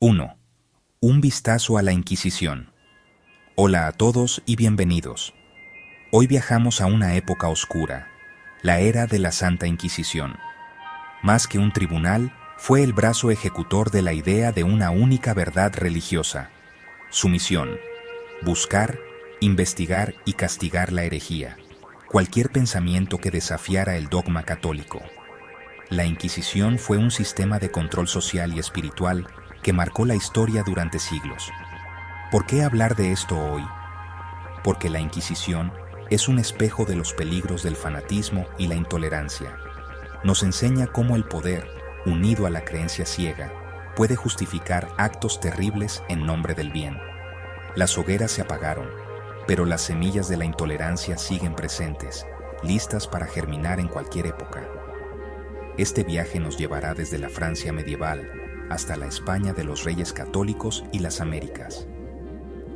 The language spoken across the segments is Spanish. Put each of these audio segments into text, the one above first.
1. Un vistazo a la Inquisición. Hola a todos y bienvenidos. Hoy viajamos a una época oscura, la era de la Santa Inquisición. Más que un tribunal, fue el brazo ejecutor de la idea de una única verdad religiosa. Su misión: buscar, investigar y castigar la herejía, cualquier pensamiento que desafiara el dogma católico. La Inquisición fue un sistema de control social y espiritual que marcó la historia durante siglos. ¿Por qué hablar de esto hoy? Porque la Inquisición es un espejo de los peligros del fanatismo y la intolerancia. Nos enseña cómo el poder, unido a la creencia ciega, puede justificar actos terribles en nombre del bien. Las hogueras se apagaron, pero las semillas de la intolerancia siguen presentes, listas para germinar en cualquier época. Este viaje nos llevará desde la Francia medieval hasta la España de los Reyes Católicos y las Américas.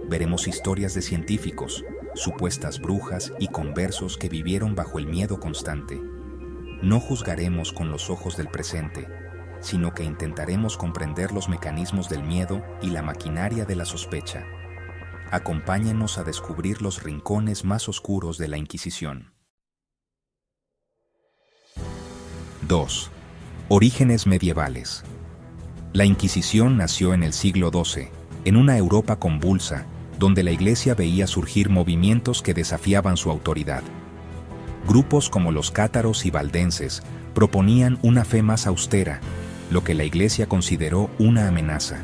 Veremos historias de científicos, supuestas brujas y conversos que vivieron bajo el miedo constante. No juzgaremos con los ojos del presente, sino que intentaremos comprender los mecanismos del miedo y la maquinaria de la sospecha. Acompáñenos a descubrir los rincones más oscuros de la Inquisición. 2. Orígenes medievales. La Inquisición nació en el siglo XII, en una Europa convulsa, donde la Iglesia veía surgir movimientos que desafiaban su autoridad. Grupos como los cátaros y valdenses proponían una fe más austera, lo que la Iglesia consideró una amenaza.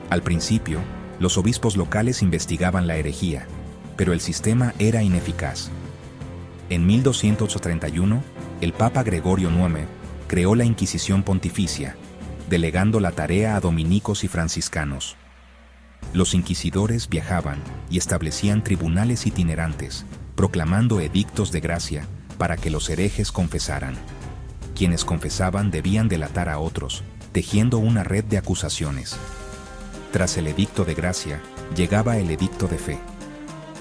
Al principio, los obispos locales investigaban la herejía, pero el sistema era ineficaz. En 1231, el Papa Gregorio IX creó la Inquisición Pontificia, delegando la tarea a dominicos y franciscanos. Los inquisidores viajaban y establecían tribunales itinerantes, proclamando edictos de gracia para que los herejes confesaran. Quienes confesaban debían delatar a otros, tejiendo una red de acusaciones. Tras el edicto de gracia, llegaba el edicto de fe.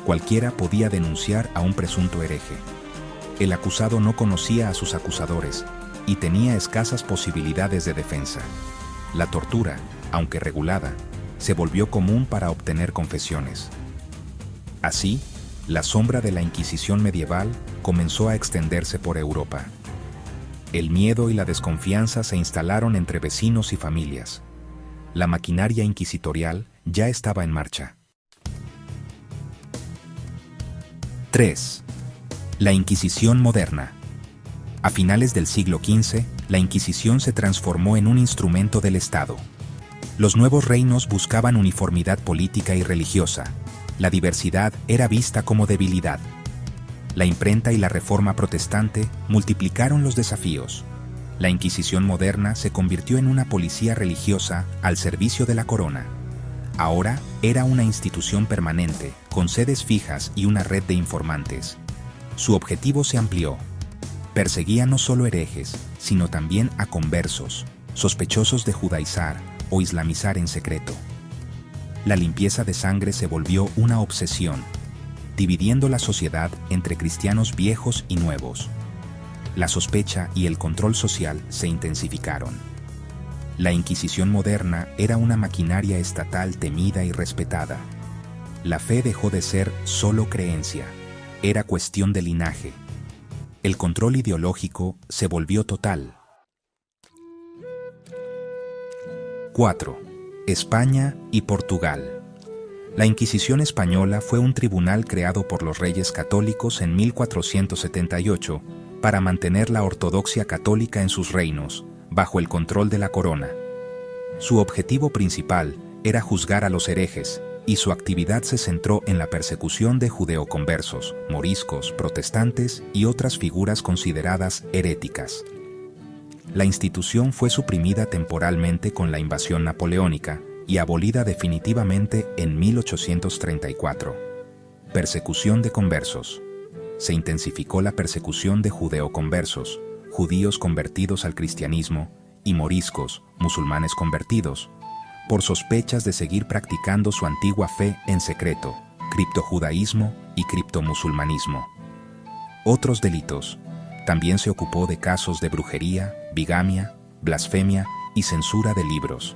Cualquiera podía denunciar a un presunto hereje. El acusado no conocía a sus acusadores y tenía escasas posibilidades de defensa. La tortura, aunque regulada, se volvió común para obtener confesiones. Así, la sombra de la Inquisición medieval comenzó a extenderse por Europa. El miedo y la desconfianza se instalaron entre vecinos y familias. La maquinaria inquisitorial ya estaba en marcha. 3. La Inquisición moderna. A finales del siglo XV, la Inquisición se transformó en un instrumento del Estado. Los nuevos reinos buscaban uniformidad política y religiosa. La diversidad era vista como debilidad. La imprenta y la reforma protestante multiplicaron los desafíos. La Inquisición moderna se convirtió en una policía religiosa al servicio de la corona. Ahora era una institución permanente, con sedes fijas y una red de informantes. Su objetivo se amplió. Perseguía no solo herejes, sino también a conversos, sospechosos de judaizar o islamizar en secreto. La limpieza de sangre se volvió una obsesión, dividiendo la sociedad entre cristianos viejos y nuevos. La sospecha y el control social se intensificaron. La Inquisición moderna era una maquinaria estatal temida y respetada. La fe dejó de ser solo creencia, era cuestión de linaje. El control ideológico se volvió total. 4. España y Portugal. La Inquisición española fue un tribunal creado por los Reyes Católicos en 1478 para mantener la ortodoxia católica en sus reinos, bajo el control de la corona. Su objetivo principal era juzgar a los herejes, y su actividad se centró en la persecución de judeoconversos, moriscos, protestantes y otras figuras consideradas heréticas. La institución fue suprimida temporalmente con la invasión napoleónica y abolida definitivamente en 1834. Persecución de conversos. Se intensificó la persecución de judeoconversos, judíos convertidos al cristianismo, y moriscos, musulmanes convertidos, por sospechas de seguir practicando su antigua fe en secreto, criptojudaísmo y criptomusulmanismo. Otros delitos. También se ocupó de casos de brujería, bigamia, blasfemia y censura de libros.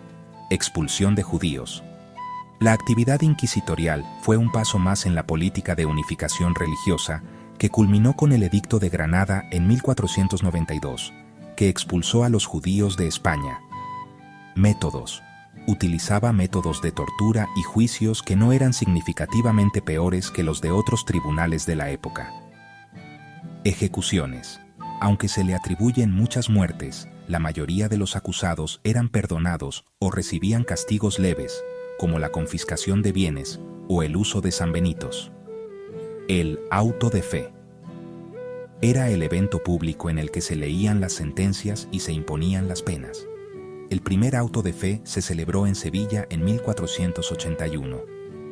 Expulsión de judíos. La actividad inquisitorial fue un paso más en la política de unificación religiosa que culminó con el Edicto de Granada en 1492, que expulsó a los judíos de España. Métodos. Utilizaba métodos de tortura y juicios que no eran significativamente peores que los de otros tribunales de la época. Ejecuciones. Aunque se le atribuyen muchas muertes, la mayoría de los acusados eran perdonados o recibían castigos leves, como la confiscación de bienes o el uso de sanbenitos. El auto de fe. Era el evento público en el que se leían las sentencias y se imponían las penas. El primer auto de fe se celebró en Sevilla en 1481.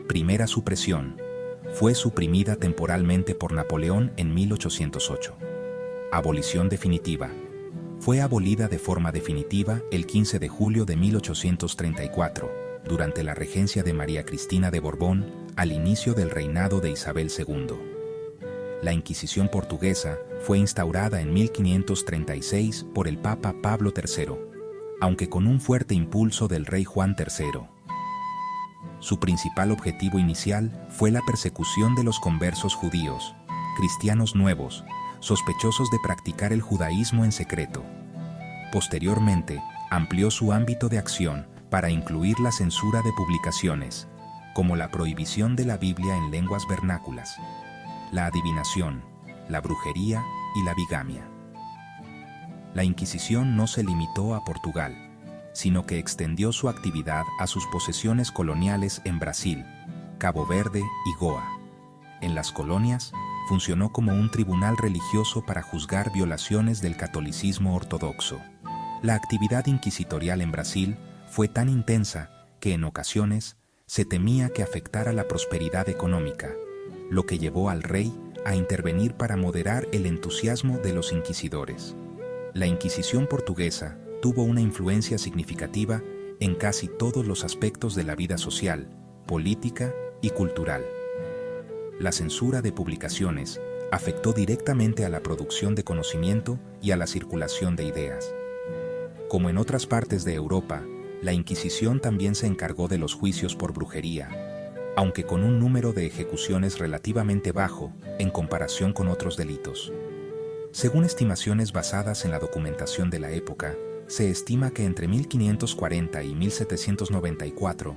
Primera supresión. Fue suprimida temporalmente por Napoleón en 1808. Abolición definitiva. Fue abolida de forma definitiva el 15 de julio de 1834, durante la regencia de María Cristina de Borbón, al inicio del reinado de Isabel II. La Inquisición portuguesa fue instaurada en 1536 por el Papa Pablo III, aunque con un fuerte impulso del rey Juan III. Su principal objetivo inicial fue la persecución de los conversos judíos, cristianos nuevos, sospechosos de practicar el judaísmo en secreto. Posteriormente, amplió su ámbito de acción para incluir la censura de publicaciones, como la prohibición de la Biblia en lenguas vernáculas, la adivinación, la brujería y la bigamia. La Inquisición no se limitó a Portugal, sino que extendió su actividad a sus posesiones coloniales en Brasil, Cabo Verde y Goa. En las colonias, funcionó como un tribunal religioso para juzgar violaciones del catolicismo ortodoxo. La actividad inquisitorial en Brasil fue tan intensa que en ocasiones se temía que afectara la prosperidad económica, lo que llevó al rey a intervenir para moderar el entusiasmo de los inquisidores. La Inquisición portuguesa tuvo una influencia significativa en casi todos los aspectos de la vida social, política y cultural. La censura de publicaciones afectó directamente a la producción de conocimiento y a la circulación de ideas. Como en otras partes de Europa, la Inquisición también se encargó de los juicios por brujería, aunque con un número de ejecuciones relativamente bajo en comparación con otros delitos. Según estimaciones basadas en la documentación de la época, se estima que entre 1540 y 1794,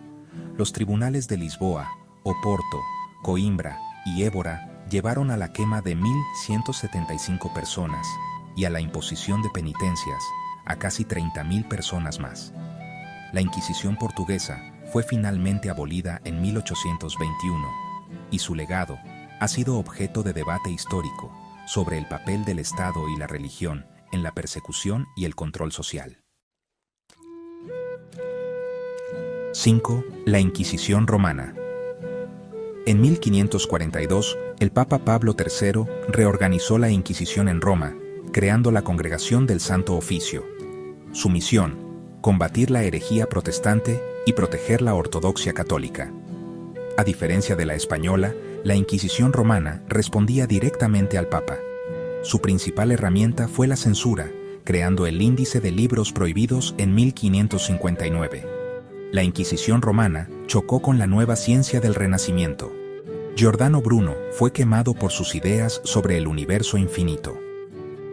los tribunales de Lisboa, Oporto, Coimbra y Évora llevaron a la quema de 1.175 personas y a la imposición de penitencias a casi 30.000 personas más. La Inquisición portuguesa fue finalmente abolida en 1821 y su legado ha sido objeto de debate histórico sobre el papel del Estado y la religión en la persecución y el control social. 5. La Inquisición romana. En 1542, el Papa Pablo III reorganizó la Inquisición en Roma, creando la Congregación del Santo Oficio. Su misión: combatir la herejía protestante y proteger la ortodoxia católica. A diferencia de la española, la Inquisición romana respondía directamente al Papa. Su principal herramienta fue la censura, creando el Índice de Libros Prohibidos en 1559. La Inquisición romana chocó con la nueva ciencia del Renacimiento. Giordano Bruno fue quemado por sus ideas sobre el universo infinito.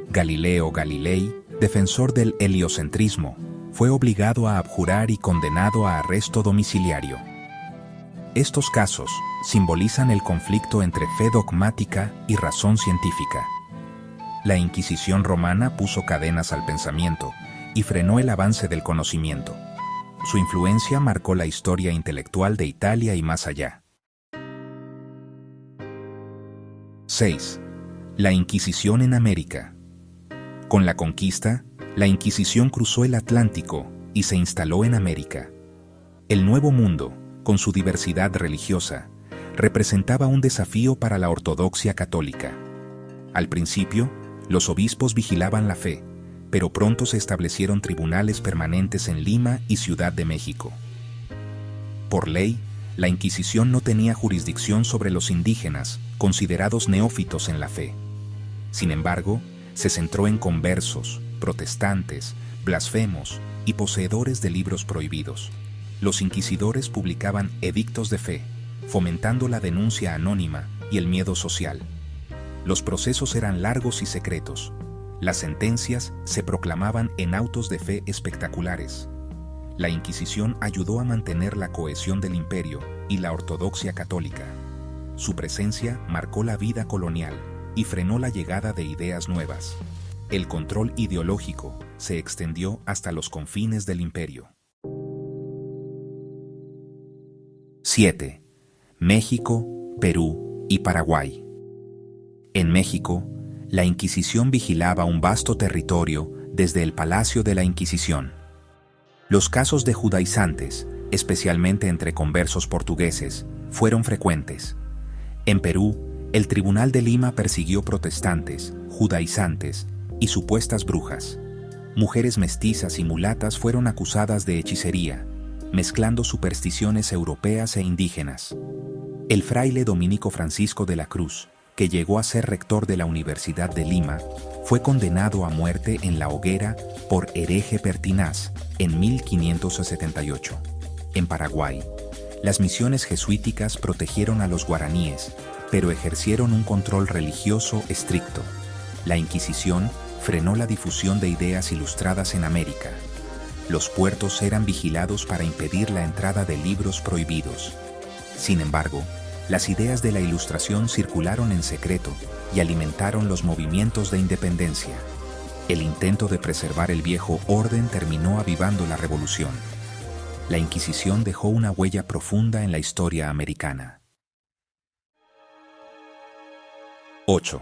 Galileo Galilei, defensor del heliocentrismo, fue obligado a abjurar y condenado a arresto domiciliario. Estos casos simbolizan el conflicto entre fe dogmática y razón científica. La Inquisición romana puso cadenas al pensamiento y frenó el avance del conocimiento. Su influencia marcó la historia intelectual de Italia y más allá. 6. La Inquisición en América. Con la conquista, la Inquisición cruzó el Atlántico y se instaló en América. El Nuevo Mundo, con su diversidad religiosa, representaba un desafío para la ortodoxia católica. Al principio, los obispos vigilaban la fe, pero pronto se establecieron tribunales permanentes en Lima y Ciudad de México. Por ley, la Inquisición no tenía jurisdicción sobre los indígenas, considerados neófitos en la fe. Sin embargo, se centró en conversos, protestantes, blasfemos y poseedores de libros prohibidos. Los inquisidores publicaban edictos de fe, fomentando la denuncia anónima y el miedo social. Los procesos eran largos y secretos. Las sentencias se proclamaban en autos de fe espectaculares. La Inquisición ayudó a mantener la cohesión del imperio y la ortodoxia católica. Su presencia marcó la vida colonial y frenó la llegada de ideas nuevas. El control ideológico se extendió hasta los confines del imperio. 7. México, Perú y Paraguay. En México, la Inquisición vigilaba un vasto territorio desde el Palacio de la Inquisición. Los casos de judaizantes, especialmente entre conversos portugueses, fueron frecuentes. En Perú, el Tribunal de Lima persiguió protestantes, judaizantes y supuestas brujas. Mujeres mestizas y mulatas fueron acusadas de hechicería, mezclando supersticiones europeas e indígenas. El fraile dominico Francisco de la Cruz, que llegó a ser rector de la Universidad de Lima, fue condenado a muerte en la hoguera por hereje pertinaz en 1578. En Paraguay, las misiones jesuíticas protegieron a los guaraníes, pero ejercieron un control religioso estricto. La Inquisición frenó la difusión de ideas ilustradas en América. Los puertos eran vigilados para impedir la entrada de libros prohibidos. Sin embargo, las ideas de la Ilustración circularon en secreto y alimentaron los movimientos de independencia. El intento de preservar el viejo orden terminó avivando la revolución. La Inquisición dejó una huella profunda en la historia americana. 8.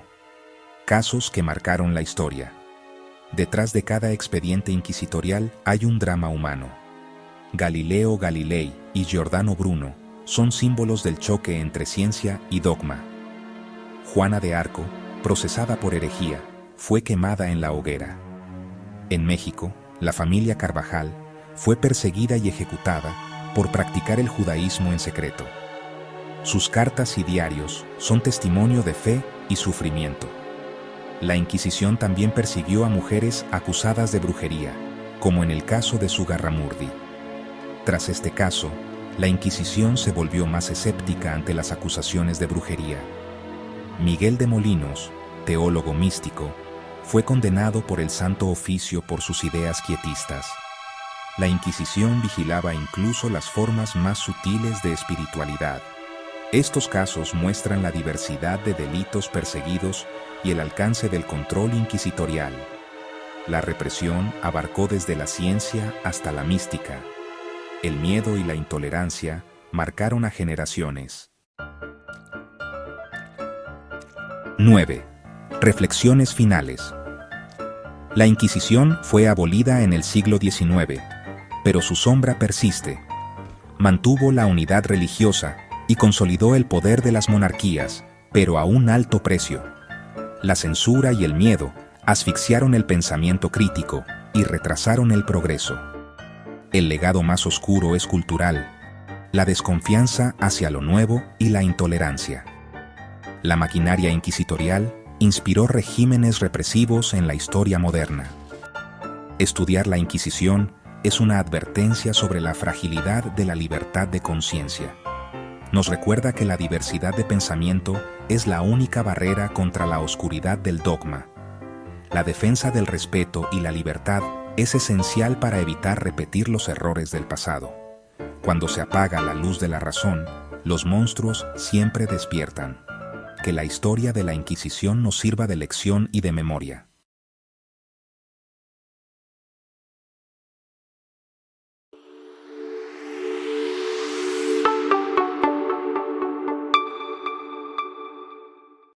Casos que marcaron la historia. Detrás de cada expediente inquisitorial hay un drama humano. Galileo Galilei y Giordano Bruno son símbolos del choque entre ciencia y dogma. Juana de Arco, procesada por herejía, fue quemada en la hoguera. En México, la familia Carvajal fue perseguida y ejecutada por practicar el judaísmo en secreto. Sus cartas y diarios son testimonio de fe y sufrimiento. La Inquisición también persiguió a mujeres acusadas de brujería, como en el caso de Zugarramurdi. Tras este caso, la Inquisición se volvió más escéptica ante las acusaciones de brujería. Miguel de Molinos, teólogo místico, fue condenado por el Santo Oficio por sus ideas quietistas. La Inquisición vigilaba incluso las formas más sutiles de espiritualidad. Estos casos muestran la diversidad de delitos perseguidos y el alcance del control inquisitorial. La represión abarcó desde la ciencia hasta la mística. El miedo y la intolerancia marcaron a generaciones. 9. Reflexiones finales. La Inquisición fue abolida en el siglo XIX, pero su sombra persiste. Mantuvo la unidad religiosa y consolidó el poder de las monarquías, pero a un alto precio. La censura y el miedo asfixiaron el pensamiento crítico y retrasaron el progreso. El legado más oscuro es cultural, la desconfianza hacia lo nuevo y la intolerancia. La maquinaria inquisitorial inspiró regímenes represivos en la historia moderna. Estudiar la Inquisición es una advertencia sobre la fragilidad de la libertad de conciencia. Nos recuerda que la diversidad de pensamiento es la única barrera contra la oscuridad del dogma. La defensa del respeto y la libertad es esencial para evitar repetir los errores del pasado. Cuando se apaga la luz de la razón, los monstruos siempre despiertan. Que la historia de la Inquisición nos sirva de lección y de memoria.